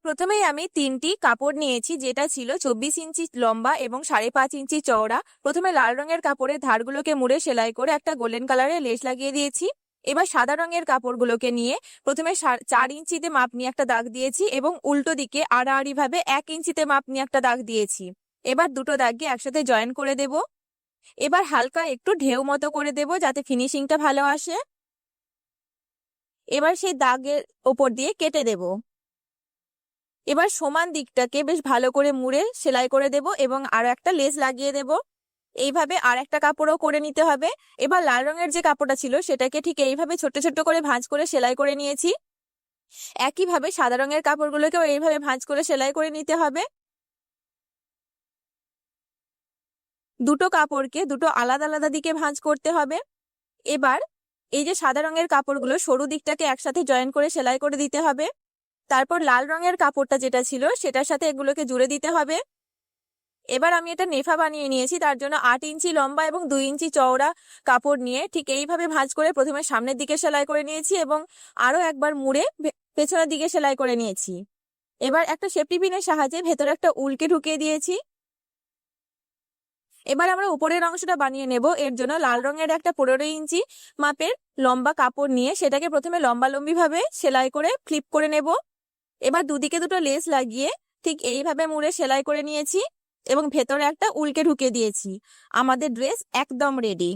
প্রথমেই আমি 3টি কাপড় নিয়েছি, যেটা ছিল 24 ইঞ্চি লম্বা এবং 5.5 ইঞ্চি চওড়া। প্রথমে লাল রঙের কাপড়ের ধারগুলোকে মুড়ে সেলাই করে একটা গোল্ডেন কালারের লেস লাগিয়ে দিয়েছি। এবার সাদা রঙের কাপড়গুলোকে নিয়ে প্রথমে 4 ইঞ্চিতে মাপ নিয়ে একটা দাগ দিয়েছি এবং উল্টো দিকে আড়াআড়ি ভাবে 1 ইঞ্চিতে মাপ নিয়ে একটা দাগ দিয়েছি। এবার দুটো দাগকে একসাথে জয়েন করে দেব। এবার হালকা একটু ঢেউ মতো করে দেব যাতে ফিনিশিংটা ভালো আসে। এবার সেই দাগের ওপর দিয়ে কেটে দেব। এবার সমান দিকটাকে বেশ ভালো করে মুড়ে সেলাই করে দেব এবং আরো একটা লেস লাগিয়ে দেব। এইভাবে আর একটা কাপড়ও করে নিতে হবে। এবার লাল রঙের যে কাপড়টা ছিল সেটাকে ঠিক এইভাবে ছোট ছোট করে ভাঁজ করে সেলাই করে নিয়েছি। একইভাবে সাদা রঙের কাপড়গুলোকেও এইভাবে ভাঁজ করে সেলাই করে নিতে হবে। দুটো কাপড়কে দুটো আলাদা আলাদা দিকে ভাঁজ করতে হবে। এবার এই যে সাদা রঙের কাপড়গুলো সরু দিকটাকে একসাথে জয়েন করে সেলাই করে দিতে হবে। তারপর লাল রঙের কাপড়টা যেটা ছিল সেটার সাথে এগুলোকে জুড়ে দিতে হবে। এবার আমি এটা নেফা বানিয়ে নিয়েছি, তার জন্য 8 ইঞ্চি লম্বা এবং 2 ইঞ্চি চওড়া কাপড় নিয়ে ঠিক এইভাবে ভাঁজ করে প্রথমে সামনের দিকে সেলাই করে নিয়েছি এবং আরো একবার মুড়ে পেছনের দিকে সেলাই করে নিয়েছি। এবার একটা সেফটি পিনের সাহায্যে ভেতরে একটা উলকে ঢুকিয়ে দিয়েছি। এবার আমরা উপরের অংশটা বানিয়ে নেব। এর জন্য লাল রঙের একটা 15 ইঞ্চি মাপের লম্বা কাপড় নিয়ে সেটাকে প্রথমে লম্বালম্বি ভাবে সেলাই করে ফ্লিপ করে নেব। এবার দুদিকে দুটো লেস লাগিয়ে ঠিক এইভাবে মুড়ে সেলাই করে নিয়েছি এবং ভেতরে একটা উলকে ঢুকিয়ে দিয়েছি। আমাদের ড্রেস একদম রেডি।